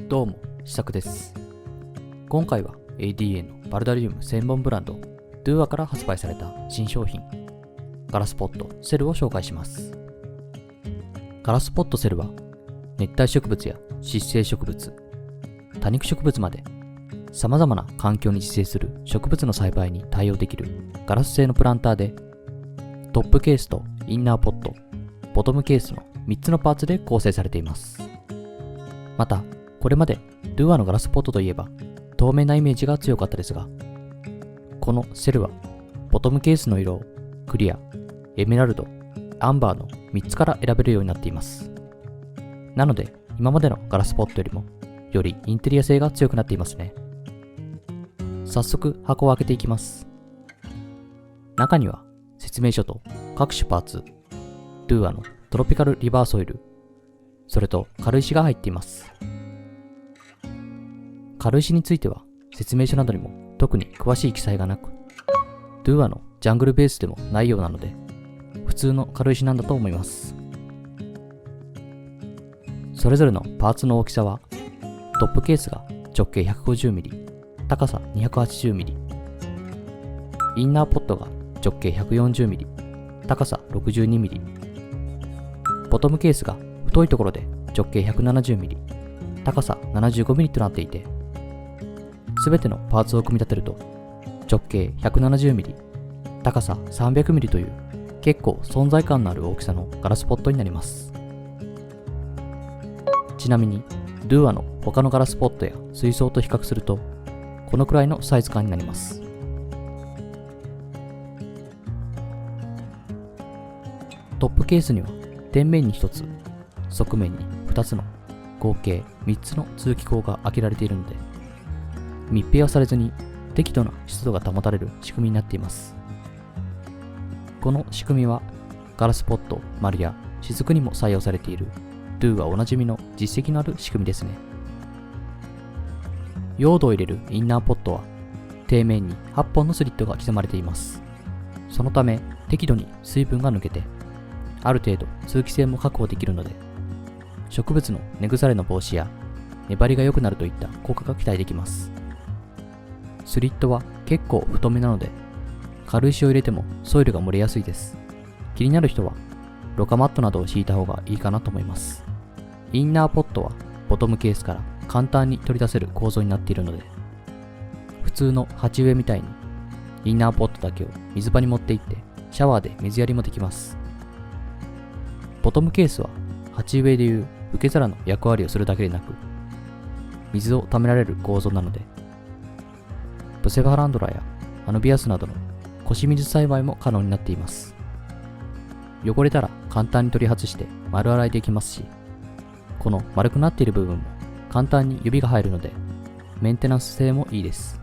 どうも、試作です。今回は ADA のバルダリウム専門ブランド DUA から発売された新商品ガラスポットセルを紹介します。ガラスポットセルは熱帯植物や湿生植物、多肉植物まで様々な環境に自生する植物の栽培に対応できるガラス製のプランターで、トップケースとインナーポット、ボトムケースの3つのパーツで構成されています。また、これまで DUA のガラスポットといえば透明なイメージが強かったですが、このセルはボトムケースの色をクリア、エメラルド、アンバーの3つから選べるようになっています。なので、今までのガラスポットよりもよりインテリア性が強くなっていますね。早速箱を開けていきます。中には説明書と各種パーツ、DUA のトロピカルリバースオイル、それと軽石が入っています。軽石については説明書などにも特に詳しい記載がなく、DUA のジャングルベースでもないようなので、普通の軽石なんだと思います。それぞれのパーツの大きさは、トップケースが直径 150mm、高さ 280mm、インナーポットが直径 140mm、高さ 62mm、ボトムケースが太いところで直径 170mm、高さ 75mm となっていて、すべてのパーツを組み立てると直径 170mm、高さ 300mm という結構存在感のある大きさのガラスポットになります。ちなみに DUA の他のガラスポットや水槽と比較するとこのくらいのサイズ感になります。トップケースには天面に1つ、側面に2つの合計3つの通気口が開けられているので、密閉はされずに適度な湿度が保たれる仕組みになっています。この仕組みはガラスポット、丸や雫にも採用されている DUA おなじみの実績のある仕組みですね。用土を入れるインナーポットは底面に8本のスリットが刻まれています。そのため適度に水分が抜けて、ある程度通気性も確保できるので、植物の根腐れの防止や粘りが良くなるといった効果が期待できます。スリットは結構太めなので、軽石を入れてもソイルが漏れやすいです。気になる人はロカマットなどを敷いた方がいいかなと思います。インナーポットはボトムケースから簡単に取り出せる構造になっているので、普通の鉢植えみたいにインナーポットだけを水場に持って行ってシャワーで水やりもできます。ボトムケースは鉢植えでいう受け皿の役割をするだけでなく、水を溜められる構造なので、ブセファランドラやアヌビアスなどの腰水栽培も可能になっています。汚れたら簡単に取り外して丸洗いできますし、この丸くなっている部分も簡単に指が入るので、メンテナンス性もいいです。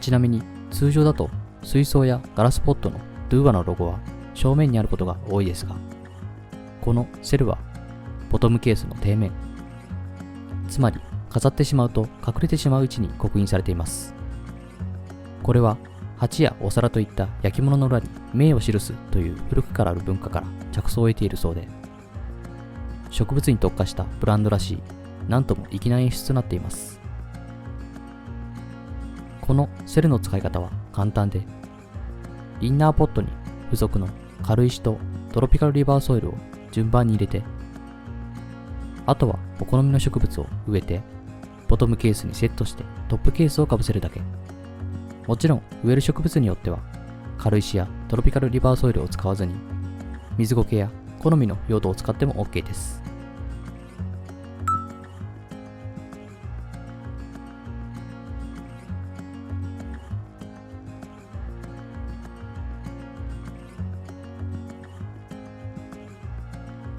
ちなみに通常だと水槽やガラスポットの DUA のロゴは正面にあることが多いですが、このセルはボトムケースの底面、つまり飾ってしまうと隠れてしまう位置に刻印されています。これは鉢やお皿といった焼き物の裏に銘を記すという古くからある文化から着想を得ているそうで、植物に特化したブランドらしい、なんとも粋な演出となっています。このセルの使い方は簡単で、インナーポットに付属の軽石とトロピカルリバーソイルを順番に入れて、あとはお好みの植物を植えて、ボトムケースにセットしてトップケースをかぶせるだけ。もちろん植える植物によっては軽石やトロピカルリバーソイルを使わずに、水苔や好みの用土を使っても OK です。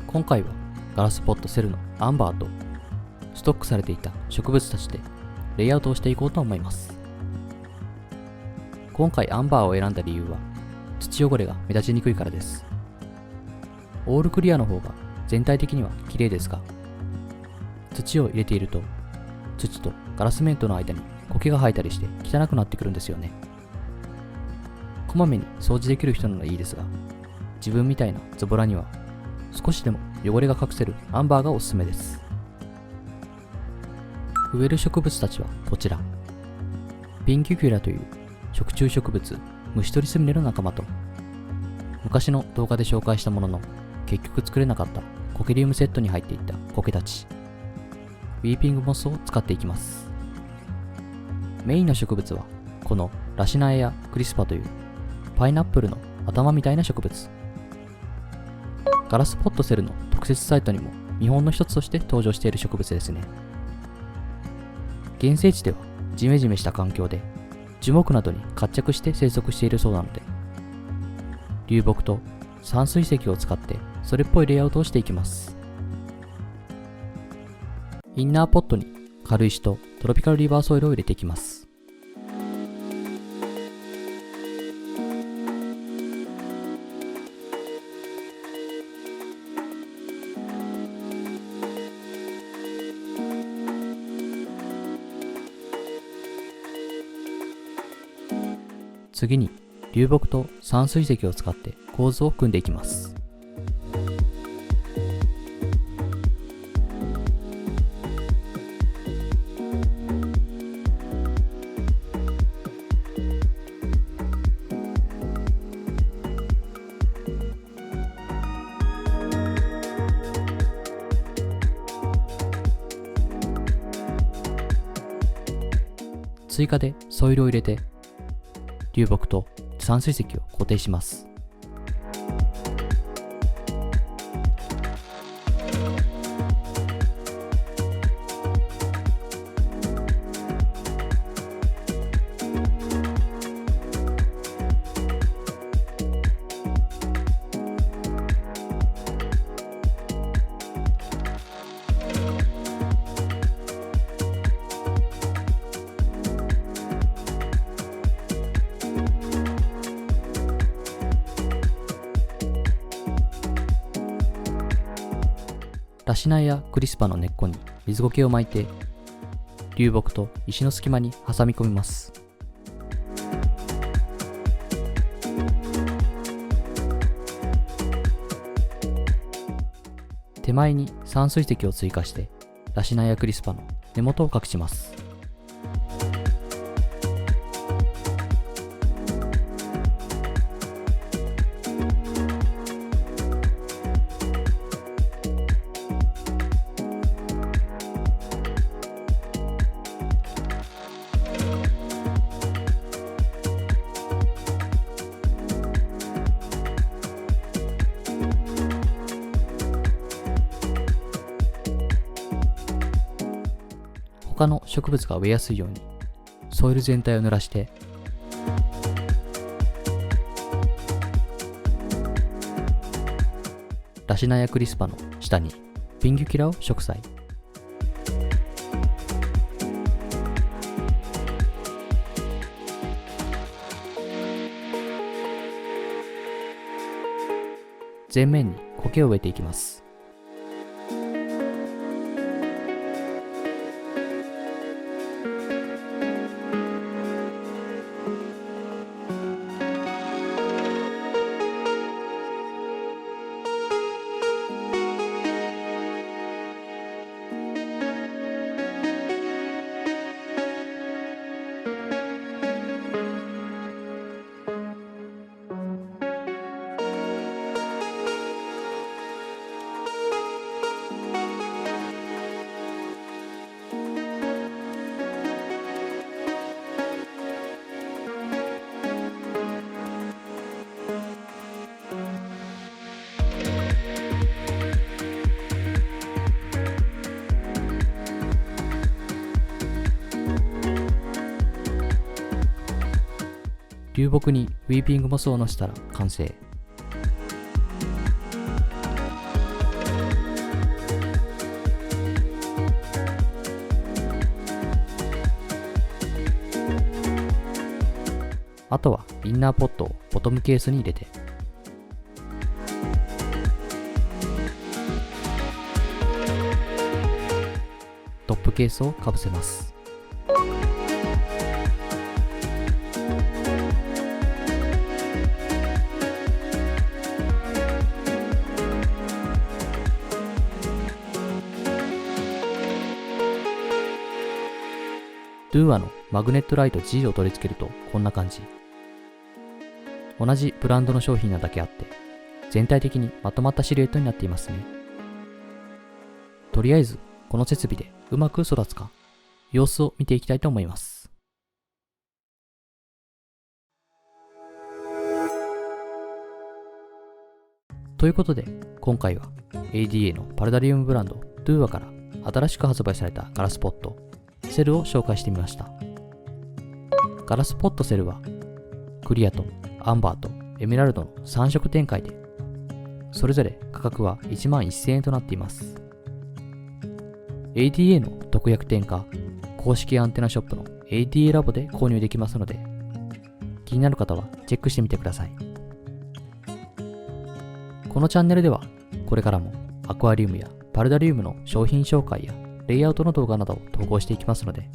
今回はガラスポットセルのアンバーとストックされていた植物たちでレイアウトをしていこうと思います。今回アンバーを選んだ理由は土汚れが目立ちにくいからです。オールクリアの方が全体的には綺麗ですが、土を入れていると土とガラス面との間に苔が生えたりして汚くなってくるんですよね。こまめに掃除できる人ならいいですが、自分みたいなズボラには少しでも汚れが隠せるアンバーがおすすめです。植える植物たちはこちら。ピンギュキュラという食虫植物、虫取りスミレの仲間と、昔の動画で紹介したものの結局作れなかったコケリウムセットに入っていったコケたち、ウィーピングモスを使っていきます。メインの植物はこのラシナエやクリスパというパイナップルの頭みたいな植物。ガラスポットセルの特設サイトにも見本の一つとして登場している植物ですね。原生地ではジメジメした環境で樹木などに活着して生息しているそうなので、流木と散水石を使ってそれっぽいレイアウトをしていきます。インナーポットに軽石とトロピカルリバーソイルを入れていきます。次に流木と散水石を使って構図を組んでいきます。追加でソイルを入れて流木と散水石を固定します。ラシナエやクリスパの根っこに水苔を巻いて流木と石の隙間に挟み込みます。手前に散水石を追加してラシナエやクリスパの根元を隠します。他の植物が植えやすいようにソイル全体を濡らしてラシナエやクリスパの下にピンギュキラを植栽。全面に苔を植えていきます。流木にウィーピングモスを乗せたら完成。あとはインナーポットをボトムケースに入れてトップケースをかぶせます。DUA のマグネットライト G を取り付けるとこんな感じ。同じブランドの商品なだけあって、全体的にまとまったシルエットになっていますね。とりあえず、この設備でうまく育つか、様子を見ていきたいと思います。ということで、今回は ADA のパルダリウムブランド DUA から新しく発売されたガラスポット、セルを紹介してみました。ガラスポットセルは、クリアとアンバーとエメラルドの3色展開で、それぞれ価格は11,000円となっています。ADA の特約店か公式アンテナショップの ADA ラボで購入できますので、気になる方はチェックしてみてください。このチャンネルでは、これからもアクアリウムやパルダリウムの商品紹介やレイアウトの動画などを投稿していきますので、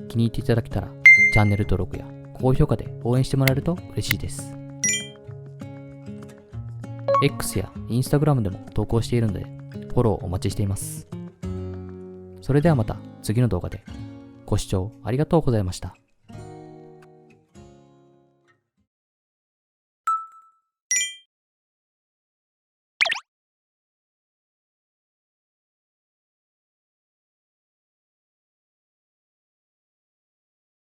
気に入っていただけたらチャンネル登録や高評価で応援してもらえると嬉しいです。X や Instagram でも投稿しているので、フォローお待ちしています。それではまた次の動画で。ご視聴ありがとうございました。